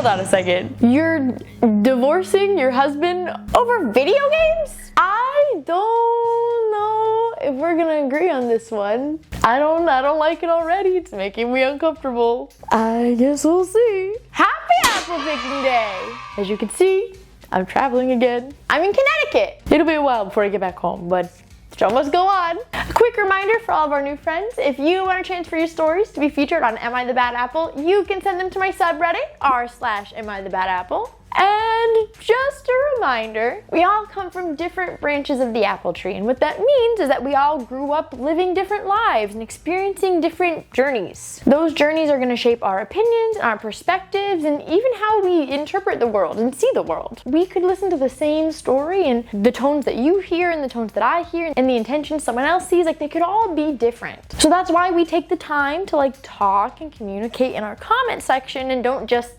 Hold on a second. You're divorcing your husband over video games? I don't know if we're gonna agree on this one. I don't like it already. It's making me uncomfortable. I guess we'll see. Happy apple picking day! As you can see, I'm traveling again. I'm in Connecticut. It'll be a while before I get back home, but the show must go on. A quick reminder for all of our new friends, if you want a chance for your stories to be featured on Am I the Bad Apple, you can send them to my subreddit, r/Am I the Bad Apple. And just a reminder, we all come from different branches of the apple tree, and what that means is that we all grew up living different lives and experiencing different journeys. Those journeys are going to shape our opinions and our perspectives and even how we interpret the world and see the world. We could listen to the same story and the tones that you hear and the tones that I hear and the intentions someone else sees, like they could all be different. So that's why we take the time to talk and communicate in our comment section and don't just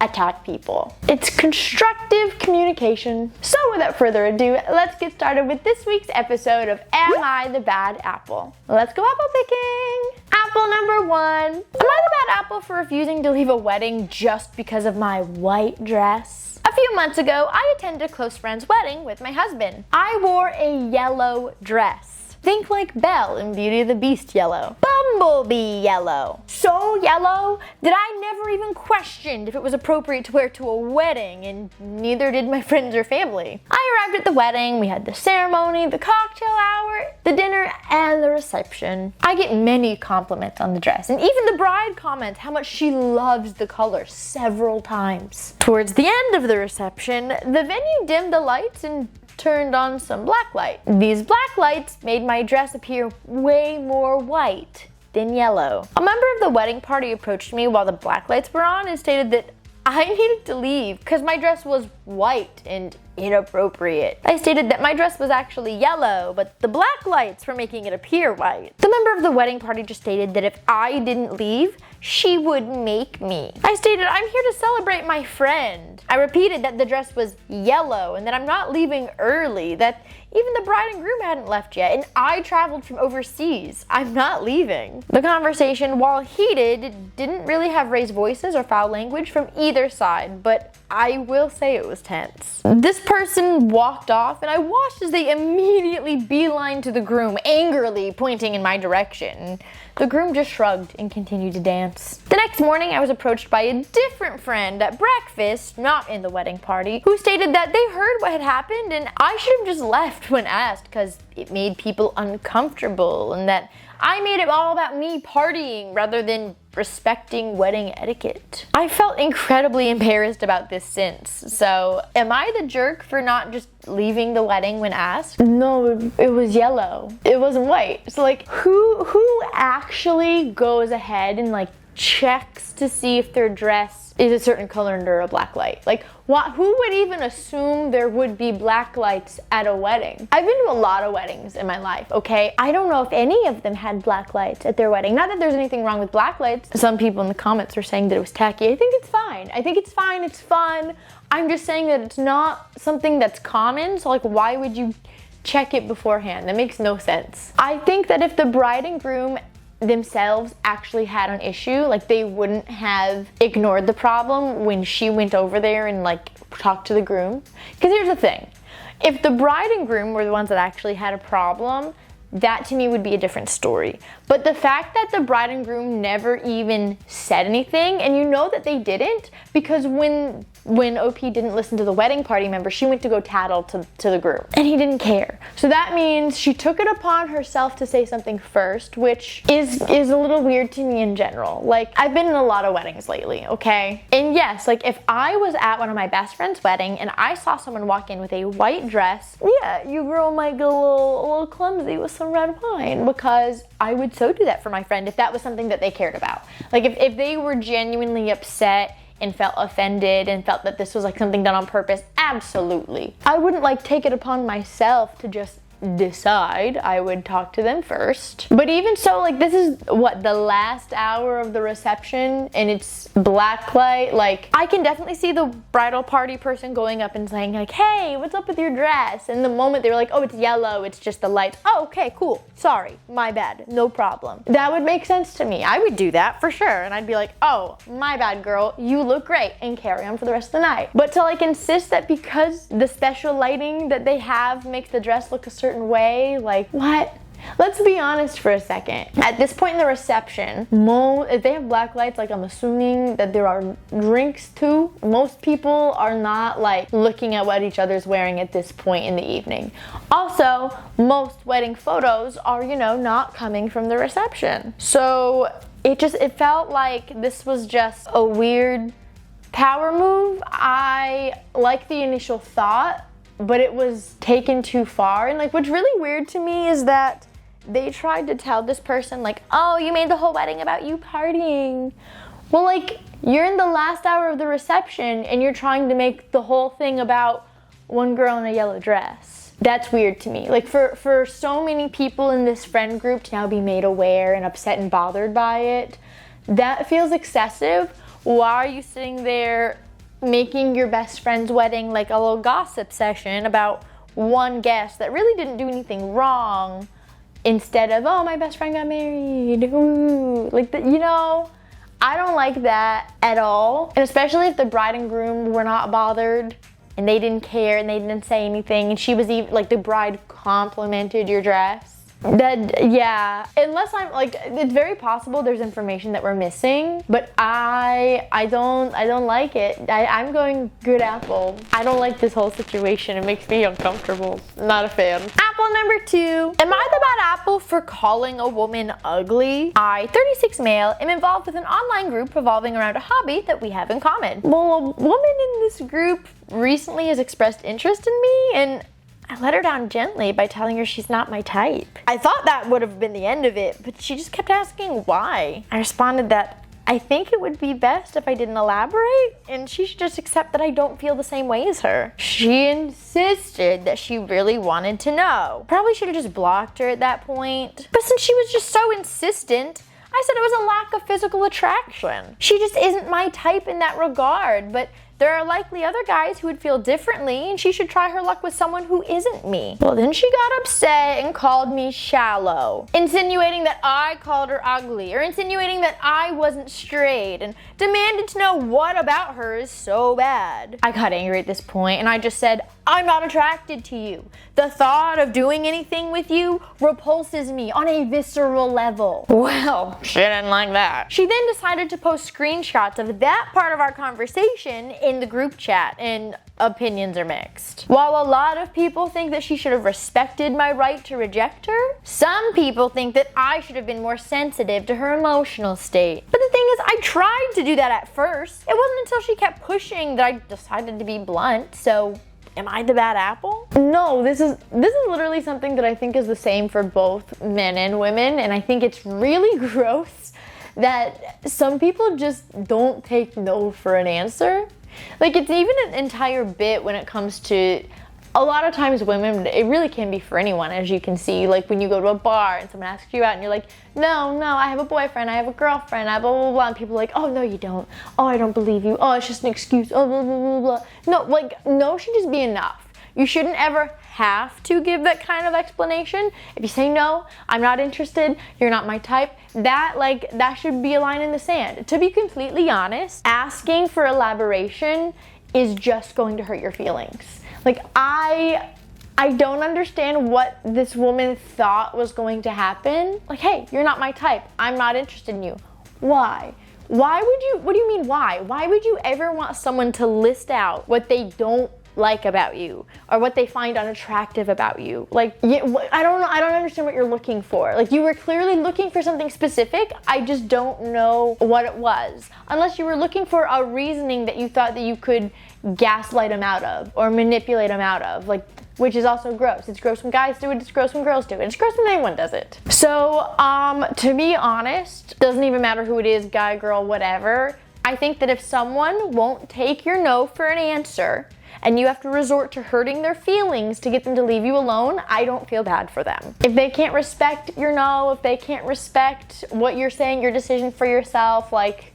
attack people. It's constructive communication. So without further ado, let's get started with this week's episode of Am I the Bad Apple? Let's go apple picking! Apple number 1. Am I the bad apple for refusing to leave a wedding just because of my white dress? A few months ago, I attended a close friend's wedding with my husband. I wore a yellow dress. Think like Belle in Beauty and the Beast yellow. Bumblebee yellow. So yellow that I never even questioned if it was appropriate to wear to a wedding, and neither did my friends or family. I arrived at the wedding, we had the ceremony, the cocktail hour, the dinner, and the reception. I get many compliments on the dress, and even the bride comments how much she loves the color several times. Towards the end of the reception, the venue dimmed the lights and turned on some black light. These black lights made my dress appear way more white than yellow. A member of the wedding party approached me while the black lights were on and stated that I needed to leave because my dress was white and inappropriate. I stated that my dress was actually yellow, but the black lights were making it appear white. The member of the wedding party just stated that if I didn't leave, she would make me. I stated I'm here to celebrate my friend. I repeated that the dress was yellow and that I'm not leaving early, that even the bride and groom hadn't left yet, and I traveled from overseas. I'm not leaving. The conversation, while heated, didn't really have raised voices or foul language from either side, but I will say it was tense. This person walked off, and I watched as they immediately beelined to the groom, angrily pointing in my direction. The groom just shrugged and continued to dance. The next morning, I was approached by a different friend at breakfast, not in the wedding party, who stated that they heard what had happened and I should have just left when asked because it made people uncomfortable, and that I made it all about me partying rather than respecting wedding etiquette. I felt incredibly embarrassed about this since. So, am I the jerk for not just leaving the wedding when asked? No, it was yellow. It wasn't white. So who actually goes ahead and checks to see if their dress is a certain color under a black light? Who would even assume there would be black lights at a wedding? I've been to a lot of weddings in my life, okay? I don't know if any of them had black lights at their wedding. Not that there's anything wrong with black lights. Some people in the comments are saying that it was tacky. I think it's fine. It's fine, it's fun. I'm just saying that it's not something that's common, so why would you check it beforehand? That makes no sense. I think that if the bride and groom themselves actually had an issue, they wouldn't have ignored the problem when she went over there and talked to the groom. Because here's the thing, if the bride and groom were the ones that actually had a problem, that to me would be a different story. But the fact that the bride and groom never even said anything, and you know that they didn't, because when OP didn't listen to the wedding party member, she went to go tattle to the groom, and he didn't care. So that means she took it upon herself to say something first, which is a little weird to me in general. I've been in a lot of weddings lately, okay? And yes, if I was at one of my best friend's wedding and I saw someone walk in with a white dress, yeah, your girl might go a little clumsy with some red wine, because I would so do that for my friend if that was something that they cared about. If they were genuinely upset and felt offended and felt that this was something done on purpose, absolutely. I wouldn't take it upon myself to just decide, I would talk to them first. But even so, like, this is what, the last hour of the reception, and it's black light. Like, I can definitely see the bridal party person going up and saying like, hey, what's up with your dress? And the moment they were like, oh, it's yellow, it's just the lights. Oh, okay, cool. Sorry, my bad, no problem. That would make sense to me. I would do that for sure. And I'd be like, oh, my bad, girl, you look great, and carry on for the rest of the night. But to like insist that because the special lighting that they have makes the dress look a certain way, like, what? Let's be honest for a second. At this point in the reception, if they have black lights, like, I'm assuming that there are drinks too. Most people are not like looking at what each other's wearing at this point in the evening. Also, most wedding photos are, you know, not coming from the reception. So it felt like this was just a weird power move. I like the initial thought, but it was taken too far. And like, what's really weird to me is that they tried to tell this person like, oh, you made the whole wedding about you partying. Well, like, you're in the last hour of the reception and you're trying to make the whole thing about one girl in a yellow dress. That's weird to me. Like, for so many people in this friend group to now be made aware and upset and bothered by it, that feels excessive. Why are you sitting there making your best friend's wedding like a little gossip session about one guest that really didn't do anything wrong, instead of, oh, my best friend got married, ooh. Like, you know, I don't like that at all. And especially if the bride and groom were not bothered and they didn't care and they didn't say anything, and she was even, like, the bride complimented your dress. That, yeah, unless I'm like, it's very possible there's information that we're missing, but I don't like it. I'm going good apple. I don't like this whole situation. It makes me uncomfortable. Not a fan. Apple number 2. Am I the bad apple for calling a woman ugly? I, 36 male, am involved with an online group revolving around a hobby that we have in common. Well, a woman in this group recently has expressed interest in me, and I let her down gently by telling her she's not my type. I thought that would have been the end of it, but she just kept asking why. I responded that I think it would be best if I didn't elaborate, and she should just accept that I don't feel the same way as her. She insisted that she really wanted to know. Probably should have just blocked her at that point. But since she was just so insistent, I said it was a lack of physical attraction. She just isn't my type in that regard, but there are likely other guys who would feel differently, and she should try her luck with someone who isn't me. Well, then she got upset and called me shallow, insinuating that I called her ugly, or insinuating that I wasn't straight, and demanded to know what about her is so bad. I got angry at this point, and I just said, I'm not attracted to you. The thought of doing anything with you repulses me on a visceral level. Well, she didn't like that. She then decided to post screenshots of that part of our conversation in the group chat, and opinions are mixed. While a lot of people think that she should have respected my right to reject her, some people think that I should have been more sensitive to her emotional state. But the thing is, I tried to do that at first. It wasn't until she kept pushing that I decided to be blunt, so am I the bad apple? No, this is literally something that I think is the same for both men and women, and I think it's really gross that some people just don't take no for an answer. Like, it's even an entire bit when it comes to, a lot of times women, it really can be for anyone, as you can see, like when you go to a bar and someone asks you out and you're like, no, I have a boyfriend, I have a girlfriend, I blah, blah, blah, and people are like, oh, no, you don't. Oh, I don't believe you. Oh, it's just an excuse. Oh, blah, blah, blah, blah. No, like, no should just be enough. You shouldn't ever have to give that kind of explanation. If you say no, I'm not interested, you're not my type, that should be a line in the sand. To be completely honest, asking for elaboration is just going to hurt your feelings. Like, I don't understand what this woman thought was going to happen. Like, hey, you're not my type, I'm not interested in you. Why? What do you mean why? Why would you ever want someone to list out what they don't like about you or what they find unattractive about you? Like, I don't know, I don't understand what you're looking for. Like, you were clearly looking for something specific. I just don't know what it was. Unless you were looking for a reasoning that you thought that you could gaslight them out of or manipulate them out of, like, which is also gross. It's gross when guys do it, it's gross when girls do it, it's gross when anyone does it. So, to be honest, doesn't even matter who it is, guy, girl, whatever, I think that if someone won't take your no for an answer and you have to resort to hurting their feelings to get them to leave you alone, I don't feel bad for them. If they can't respect your no, if they can't respect what you're saying, your decision for yourself, like,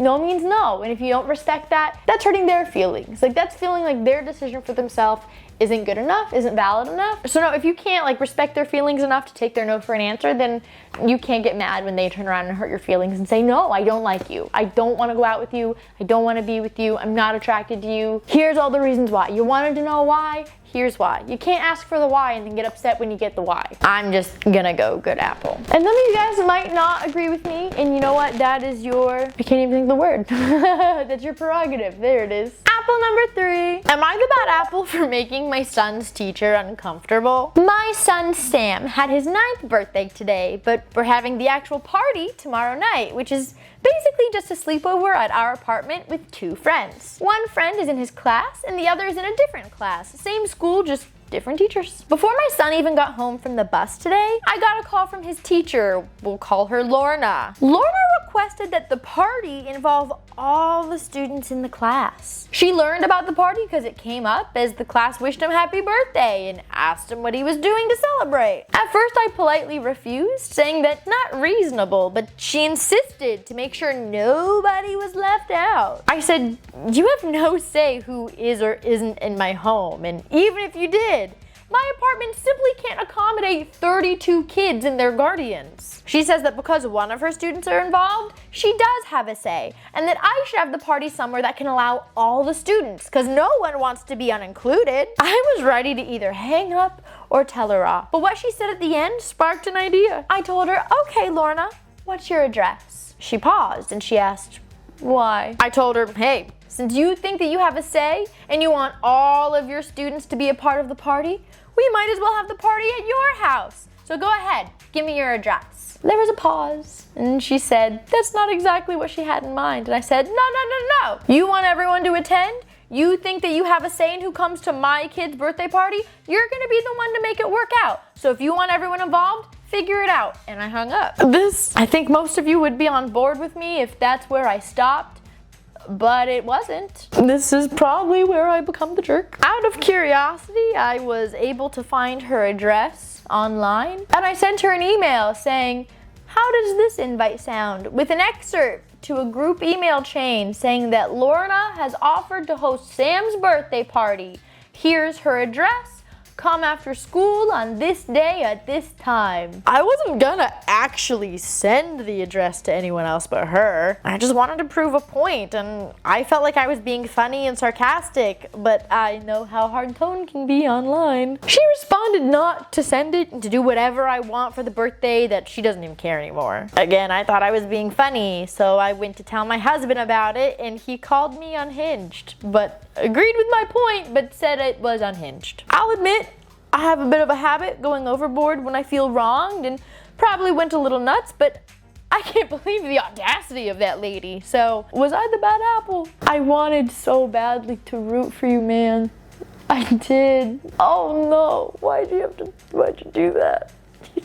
no means no. And if you don't respect that, that's hurting their feelings. Like, that's feeling like their decision for themselves isn't good enough, isn't valid enough. So no, if you can't like respect their feelings enough to take their no for an answer, then you can't get mad when they turn around and hurt your feelings and say, no, I don't like you. I don't want to go out with you. I don't want to be with you. I'm not attracted to you. Here's all the reasons why. You wanted to know why? Here's why. You can't ask for the why and then get upset when you get the why. I'm just gonna go good apple. And some of you guys might not agree with me, and you know what? That is your, I can't even think of the word. That's your prerogative. There it is. Apple number 3. Am I the bad apple for making my son's teacher uncomfortable? My son Sam had his 9th birthday today, but we're having the actual party tomorrow night, which is basically just a sleepover at our apartment with 2 friends. One friend is in his class and the other is in a different class. Same school, just different teachers. Before my son even got home from the bus today, I got a call from his teacher. We'll call her Lorna. Lorna requested that the party involve all the students in the class. She learned about the party because it came up as the class wished him happy birthday and asked him what he was doing to celebrate. At first I politely refused, saying that not reasonable, but she insisted to make sure nobody was left out. I said, you have no say who is or isn't in my home, and even if you did, my apartment simply can't accommodate 32 kids and their guardians. She says that because one of her students are involved, she does have a say, and that I should have the party somewhere that can allow all the students, because no one wants to be unincluded. I was ready to either hang up or tell her off, but what she said at the end sparked an idea. I told her, okay, Lorna, what's your address? She paused and she asked, why? I told her, hey, since you think that you have a say and you want all of your students to be a part of the party, we might as well have the party at your house. So go ahead, give me your address. There was a pause, and she said, that's not exactly what she had in mind. And I said, no. You want everyone to attend? You think that you have a say in who comes to my kid's birthday party? You're gonna be the one to make it work out. So if you want everyone involved, figure it out. And I hung up. I think most of you would be on board with me if that's where I stopped. But it wasn't. This is probably where I become the jerk. Out of curiosity, I was able to find her address online, and I sent her an email saying, how does this invite sound? With an excerpt to a group email chain saying that Lorna has offered to host Sam's birthday party. Here's her address. Come after school on this day at this time. I wasn't gonna actually send the address to anyone else but her. I just wanted to prove a point, and I felt like I was being funny and sarcastic, but I know how hard tone can be online. She responded not to send it and to do whatever I want for the birthday, that she doesn't even care anymore. Again, I thought I was being funny, so I went to tell my husband about it, and he called me unhinged, but agreed with my point, but said it was unhinged. I'll admit, I have a bit of a habit going overboard when I feel wronged, and probably went a little nuts, but I can't believe the audacity of that lady. So, was I the bad apple? I wanted so badly to root for you, man. I did. Oh no, why'd you do that?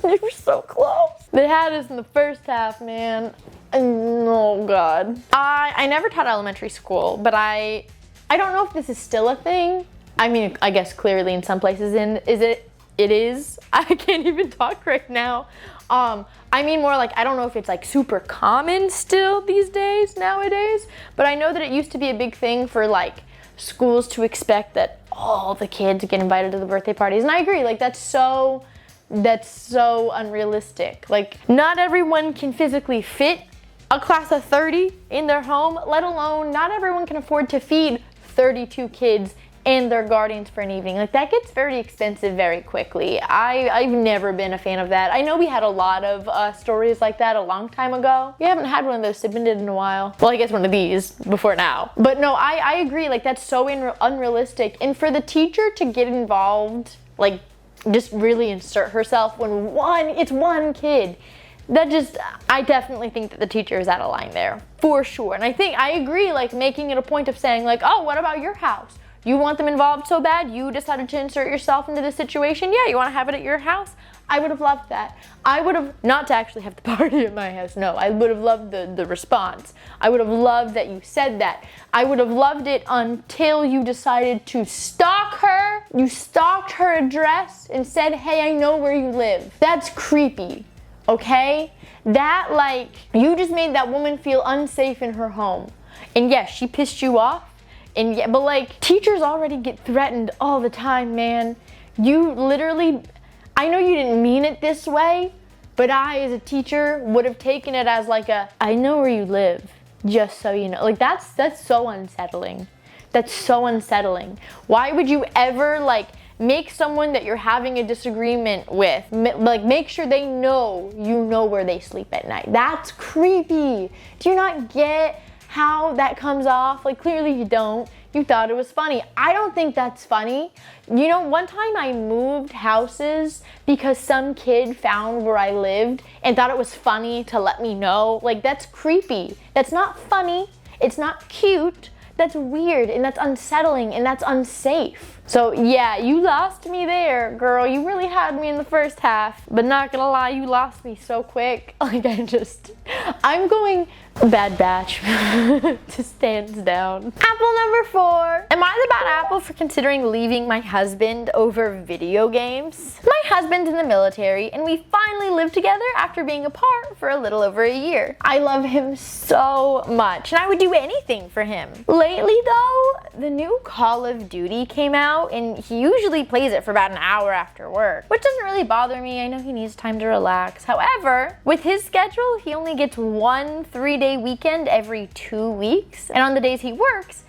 You were so close. They had us in the first half, man. Oh God. I never taught elementary school, but I don't know if this is still a thing. I mean, I guess clearly in some places it is. I can't even talk right now. I mean more like, I don't know if it's like super common still these days, nowadays, but I know that it used to be a big thing for like schools to expect that all the kids get invited to the birthday parties. And I agree, like that's so unrealistic. Like not everyone can physically fit a class of 30 in their home, let alone not everyone can afford to feed 32 kids and their guardians for an evening. Like that gets very expensive very quickly. I've never been a fan of that. I know we had a lot of stories like that a long time ago. We haven't had one of those submitted in a while. Well, I guess one of these before now. But no, I agree, like that's so unrealistic. And for the teacher to get involved, like just really insert herself when it's one kid, I definitely think that the teacher is out of line there, for sure. And I agree, like making it a point of saying like, oh, what about your house? You want them involved so bad, you decided to insert yourself into this situation. Yeah, you want to have it at your house. I would have loved that. I would have, not to actually have the party at my house, no. I would have loved the response. I would have loved that you said that. I would have loved it until you decided to stalk her. You stalked her address and said, hey, I know where you live. That's creepy, okay? That, like, you just made that woman feel unsafe in her home. And yes, she pissed you off. And yeah, but like, teachers already get threatened all the time, man. You literally, I know you didn't mean it this way, but I, as a teacher, would have taken it as like I know where you live, just so you know. Like, that's so unsettling. That's so unsettling. Why would you ever, like, make someone that you're having a disagreement with, like, make sure they know you know where they sleep at night? That's creepy. Do you not get how that comes off? Like, clearly you don't. You thought it was funny. I don't think that's funny. You know, one time I moved houses because some kid found where I lived and thought it was funny to let me know. Like, that's creepy. That's not funny. It's not cute. That's weird, and that's unsettling, and that's unsafe. So yeah, you lost me there, girl. You really had me in the first half, but not gonna lie, you lost me so quick. Like, I'm going bad batch. Just hands down. Apple number 4. Am I the bad apple for considering leaving my husband over video games? My husband's in the military, and we finally live together after being apart for a little over a year. I love him so much, and I would do anything for him. Lately though, the new Call of Duty came out, and he usually plays it for about an hour after work, which doesn't really bother me. I know he needs time to relax. However, with his schedule, he only gets 1 3-day weekend every 2 weeks, and on the days he works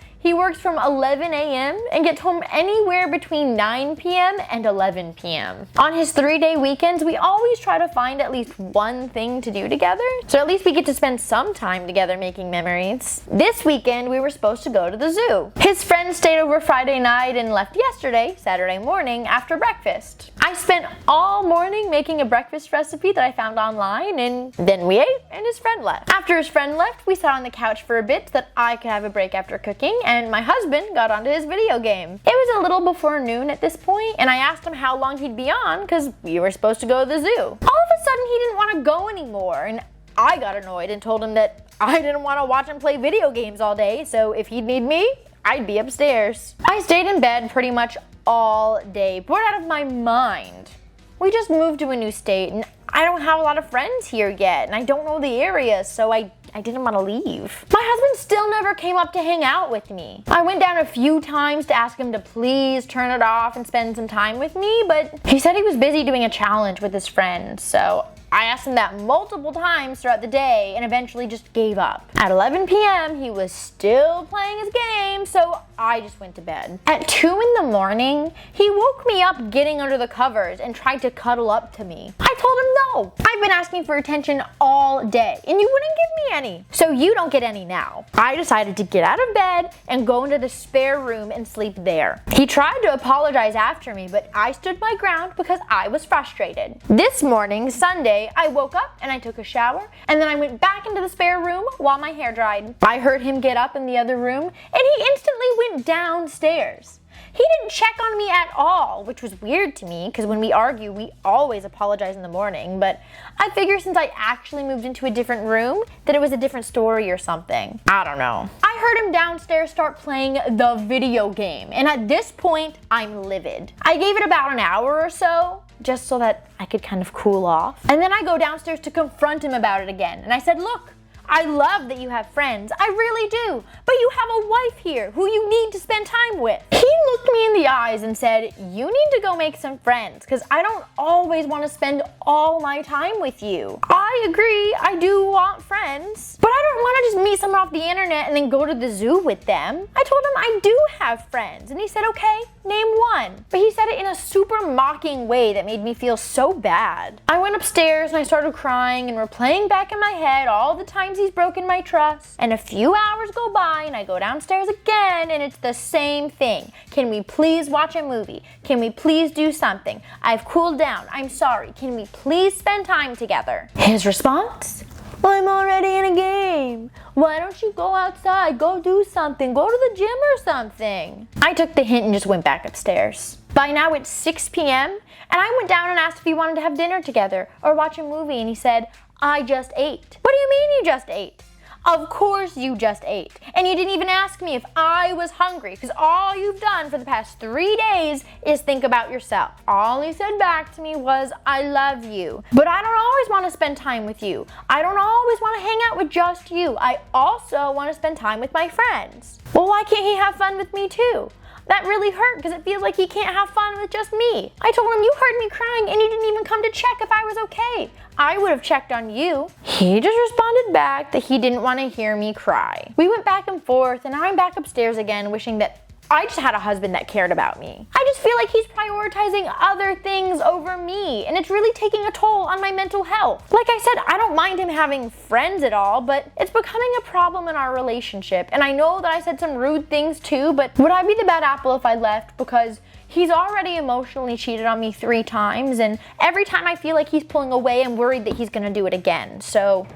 from 11 a.m. and gets home anywhere between 9 p.m. and 11 p.m. On his 3-day weekends, we always try to find at least one thing to do together, so at least we get to spend some time together making memories. This weekend, we were supposed to go to the zoo. His friends stayed over Friday night and left yesterday, Saturday morning, after breakfast. I spent all morning making a breakfast recipe that I found online, and then we ate, and his friend left. After his friend left, we sat on the couch for a bit so that I could have a break after cooking, and my husband got onto his video game. It was a little before noon at this point, and I asked him how long he'd be on because we were supposed to go to the zoo. All of a sudden, he didn't want to go anymore, and I got annoyed and told him that I didn't want to watch him play video games all day, so if he'd need me, I'd be upstairs. I stayed in bed pretty much all day, bored out of my mind. We just moved to a new state, and I don't have a lot of friends here yet, and I don't know the area, so I didn't want to leave. My husband still never came up to hang out with me. I went down a few times to ask him to please turn it off and spend some time with me, but he said he was busy doing a challenge with his friends, so I asked him that multiple times throughout the day and eventually just gave up. At 11 p.m., he was still playing his game, so I just went to bed. At 2 in the morning, he woke me up getting under the covers and tried to cuddle up to me. I told him no. I've been asking for attention all day, and you wouldn't give me any, so you don't get any now. I decided to get out of bed and go into the spare room and sleep there. He tried to apologize after me, but I stood my ground because I was frustrated. This morning, Sunday, I woke up and I took a shower, and then I went back into the spare room while my hair dried. I heard him get up in the other room, and he instantly went downstairs. He didn't check on me at all, which was weird to me because when we argue, we always apologize in the morning, but I figure since I actually moved into a different room that it was a different story or something. I don't know. I heard him downstairs start playing the video game, and at this point, I'm livid. I gave it about an hour or so, just so that I could kind of cool off. And then I go downstairs to confront him about it again, and I said, look, I love that you have friends, I really do, but you have a wife here who you need to spend time with. He looked me in the eyes and said, you need to go make some friends, because I don't always want to spend all my time with you. I agree, I do want friends, but I don't want to just meet someone off the internet and then go to the zoo with them. I told him I do have friends, and he said, okay, name one. But he said it in a super mocking way that made me feel so bad. I went upstairs and I started crying and replaying back in my head all the times he's broken my trust. And a few hours go by and I go downstairs again and it's the same thing. Can we please watch a movie? Can we please do something? I've cooled down. I'm sorry. Can we please spend time together? His response I'm already in a game. Why don't you go outside? Go do something. Go to the gym or something. I took the hint and just went back upstairs. By now it's 6 p.m. and I went down and asked if he wanted to have dinner together or watch a movie, and he said, I just ate. What do you mean you just ate? Of course you just ate. And you didn't even ask me if I was hungry, because all you've done for the past 3 days is think about yourself. All he said back to me was, I love you. But I don't always want to spend time with you. I don't always want to hang out with just you. I also want to spend time with my friends. Well, why can't he have fun with me too? That really hurt because it feels like he can't have fun with just me. I told him, you heard me crying and you didn't even come to check if I was okay. I would have checked on you. He just responded back that he didn't want to hear me cry. We went back and forth and I'm back upstairs again wishing that I just had a husband that cared about me. I just feel like he's prioritizing other things over me, and it's really taking a toll on my mental health. Like I said, I don't mind him having friends at all, but it's becoming a problem in our relationship. And I know that I said some rude things too, but would I be the bad apple if I left? Because he's already emotionally cheated on me 3 times, and every time I feel like he's pulling away, I'm worried that he's gonna do it again. So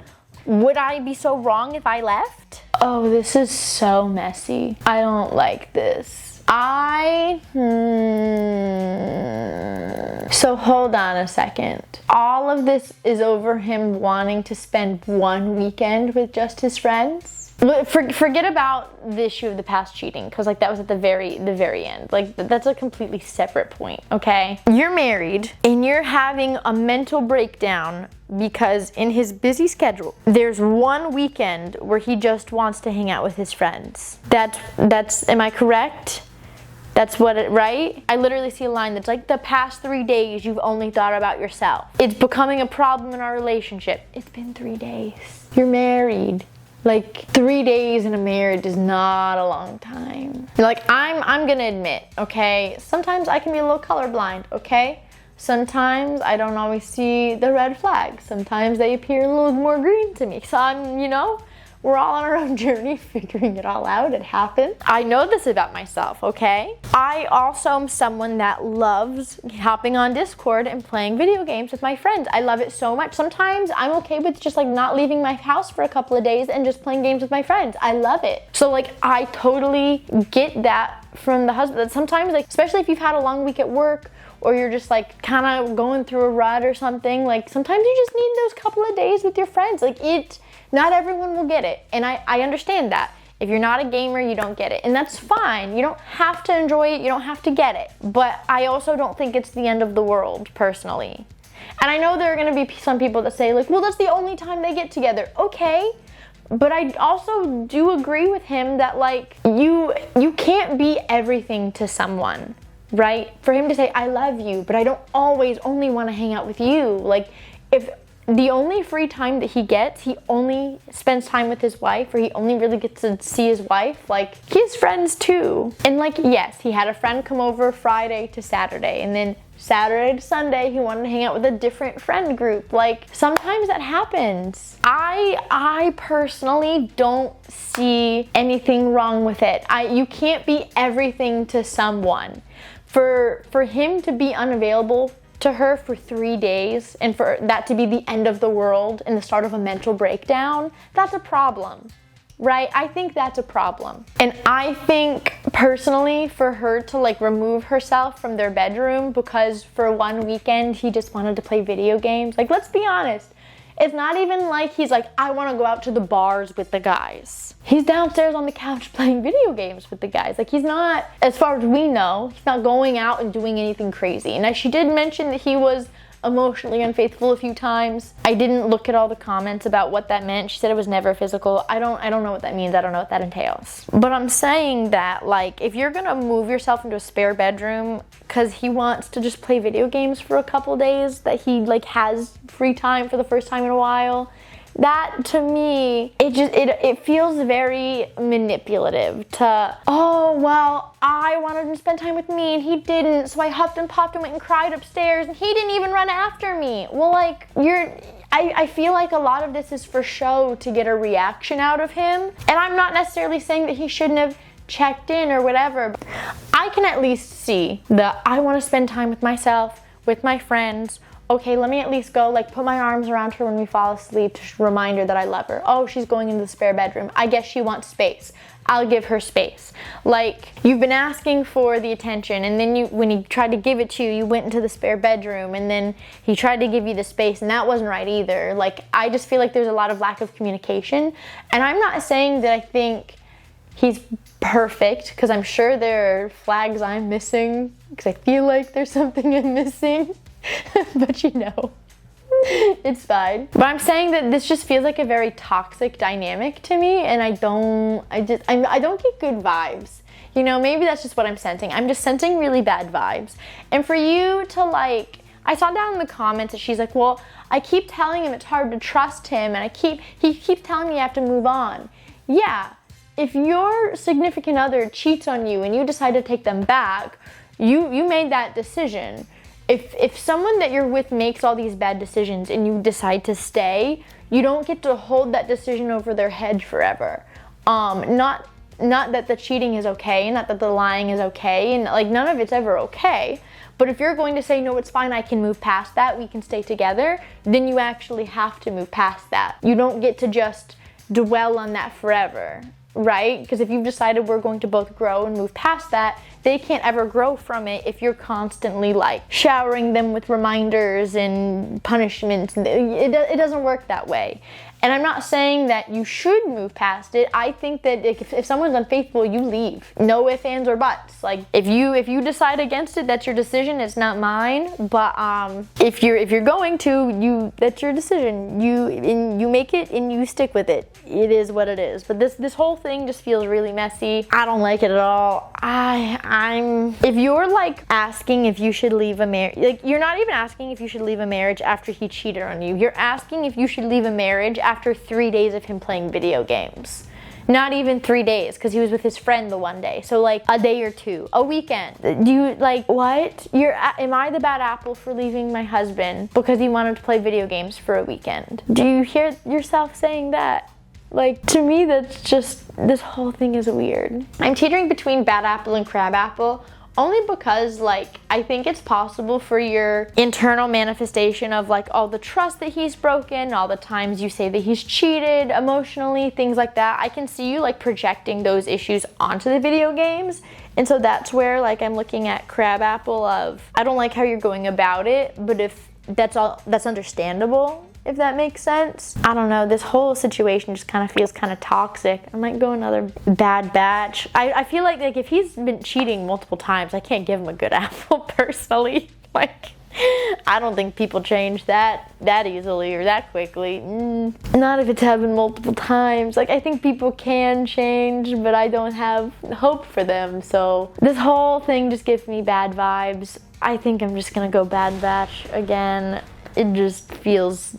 would I be so wrong if I left? Oh, this is so messy. I don't like this. So hold on a second. All of this is over him wanting to spend one weekend with just his friends? Forget about the issue of the past cheating, because like that was at the very end. Like that's a completely separate point, okay? You're married and you're having a mental breakdown because in his busy schedule, there's one weekend where he just wants to hang out with his friends. That's am I correct? That's right? I literally see a line that's like, the past 3 days you've only thought about yourself. It's becoming a problem in our relationship. It's been 3 days. You're married. Like 3 days in a marriage is not a long time. Like I'm gonna admit, okay, sometimes I can be a little colorblind, okay? Sometimes I don't always see the red flags. Sometimes they appear a little more green to me. So we're all on our own journey figuring it all out. It happened. I know this about myself, okay? I also am someone that loves hopping on Discord and playing video games with my friends. I love it so much. Sometimes I'm okay with just like not leaving my house for a couple of days and just playing games with my friends. I love it. So like I totally get that from the husband. That sometimes, like, especially if you've had a long week at work or you're just like kind of going through a rut or something, like sometimes you just need those couple of days with your friends. Like not everyone will get it, and I understand that. If you're not a gamer, you don't get it, and that's fine. You don't have to enjoy it, you don't have to get it, but I also don't think it's the end of the world, personally. And I know there are gonna be some people that say like, well, that's the only time they get together. Okay, but I also do agree with him that like, you can't be everything to someone, right? For him to say, I love you, but I don't always only wanna hang out with you. Like, if the only free time that he gets, he only spends time with his wife, or he only really gets to see his wife, like, he has friends too. And like, yes, he had a friend come over Friday to Saturday, and then Saturday to Sunday, he wanted to hang out with a different friend group. Like, sometimes that happens. I personally don't see anything wrong with it. You can't be everything to someone. For him to be unavailable to her for 3 days and for that to be the end of the world and the start of a mental breakdown, that's a problem, right? I think that's a problem. And I think personally for her to like remove herself from their bedroom because for one weekend he just wanted to play video games, like, let's be honest. It's not even like he's like, I want to go out to the bars with the guys. He's downstairs on the couch playing video games with the guys. Like, he's not, as far as we know, he's not going out and doing anything crazy. And she did mention that he was emotionally unfaithful a few times. I didn't look at all the comments about what that meant. She said it was never physical. I don't know what that means. I don't know what that entails. But I'm saying that, like, if you're gonna move yourself into a spare bedroom because he wants to just play video games for a couple days, that he like has free time for the first time in a while, that to me, it feels very manipulative to, oh, well, I wanted him to spend time with me and he didn't, so I huffed and puffed and went and cried upstairs and he didn't even run after me. Well, like, I feel like a lot of this is for show to get a reaction out of him. And I'm not necessarily saying that he shouldn't have checked in or whatever, but I can at least see that I want to spend time with myself, with my friends, okay, let me at least go like put my arms around her when we fall asleep to remind her that I love her. Oh, she's going into the spare bedroom. I guess she wants space. I'll give her space. Like, you've been asking for the attention, and then when he tried to give it to you, you went into the spare bedroom, and then he tried to give you the space, and that wasn't right either. Like, I just feel like there's a lot of lack of communication, and I'm not saying that I think he's perfect, because I'm sure there are flags I'm missing, because I feel like there's something I'm missing, but you know. It's fine. But I'm saying that this just feels like a very toxic dynamic to me, and I don't get good vibes. You know, maybe that's just what I'm sensing. I'm just sensing really bad vibes. And for you to like, I saw down in the comments that she's like, well, I keep telling him it's hard to trust him, and he keeps telling me I have to move on. Yeah, if your significant other cheats on you and you decide to take them back, you made that decision. If someone that you're with makes all these bad decisions and you decide to stay, you don't get to hold that decision over their head forever. Not that the cheating is okay, not that the lying is okay, and like none of it's ever okay. But if you're going to say, no, it's fine, I can move past that, we can stay together, then you actually have to move past that. You don't get to just dwell on that forever, right? Because if you've decided we're going to both grow and move past that, they can't ever grow from it if you're constantly like showering them with reminders and punishments. It doesn't work that way. And I'm not saying that you should move past it. I think that if someone's unfaithful, you leave. No ifs, ands, or buts. Like if you decide against it, that's your decision. It's not mine. But if you're going to, that's your decision. You make it and you stick with it. It is what it is. But this whole thing just feels really messy. I don't like it at all. If you're like asking if you should leave a marriage, like you're not even asking if you should leave a marriage after he cheated on you. You're asking if you should leave a marriage after 3 days of him playing video games. Not even 3 days, because he was with his friend the one day. So like a day or two, a weekend. Do you like what? Am I the bad apple for leaving my husband because he wanted to play video games for a weekend? Do you hear yourself saying that? Like, to me, that's just, this whole thing is weird. I'm teetering between bad apple and crab apple, only because, like, I think it's possible for your internal manifestation of, like, all the trust that he's broken, all the times you say that he's cheated emotionally, things like that. I can see you, like, projecting those issues onto the video games. And so that's where, like, I'm looking at crab apple of, I don't like how you're going about it, but if that's understandable, if that makes sense. I don't know, this whole situation just kind of feels kind of toxic. I might go another bad batch. I feel like if he's been cheating multiple times, I can't give him a good apple personally. Like, I don't think people change that easily or that quickly. Not if it's happened multiple times. Like, I think people can change, but I don't have hope for them. So this whole thing just gives me bad vibes. I think I'm just gonna go bad batch again. It just feels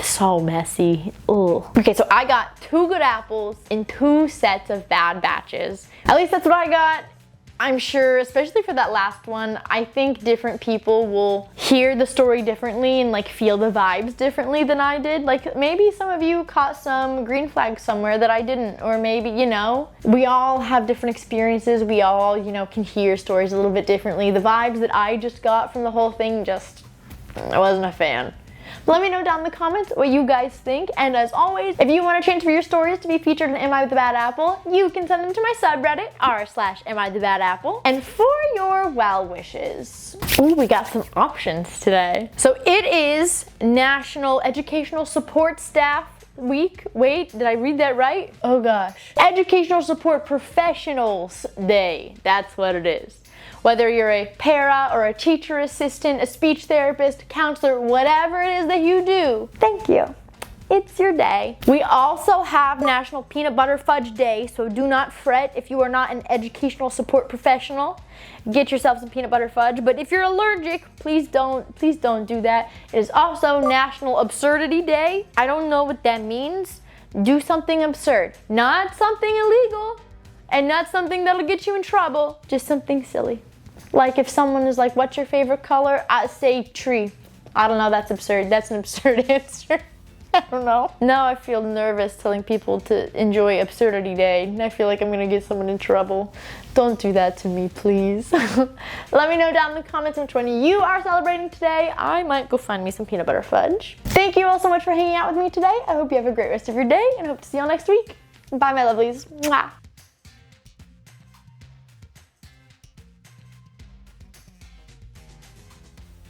so messy. Ugh. Okay, so I got 2 good apples in 2 sets of bad batches. At least that's what I got. I'm sure, especially for that last one, I think different people will hear the story differently and like feel the vibes differently than I did. Like maybe some of you caught some green flags somewhere that I didn't, or maybe, you know, we all have different experiences. We all, you know, can hear stories a little bit differently. The vibes that I just got from the whole thing, I wasn't a fan. Let me know down in the comments what you guys think, and as always, if you want to transfer your stories to be featured in Am I the Bad Apple, you can send them to my subreddit, r/AmITheBadApple. And for your well wishes, we got some options today. So it is National Educational Support Staff Week. Wait, did I read that right? Oh gosh. Educational Support Professionals Day. That's what it is. Whether you're a para or a teacher assistant, a speech therapist, counselor, whatever it is that you do, thank you. It's your day. We also have National Peanut Butter Fudge Day, so do not fret if you are not an educational support professional. Get yourself some peanut butter fudge, but if you're allergic, please don't do that. It is also National Absurdity Day. I don't know what that means. Do something absurd, not something illegal, and not something that'll get you in trouble, just something silly. Like if someone is like, what's your favorite color? I say tree. I don't know, that's absurd. That's an absurd answer. I don't know. Now I feel nervous telling people to enjoy Absurdity Day. And I feel like I'm gonna get someone in trouble. Don't do that to me, please. Let me know down in the comments which one you are celebrating today. I might go find me some peanut butter fudge. Thank you all so much for hanging out with me today. I hope you have a great rest of your day and hope to see you all next week. Bye, my lovelies. Mwah.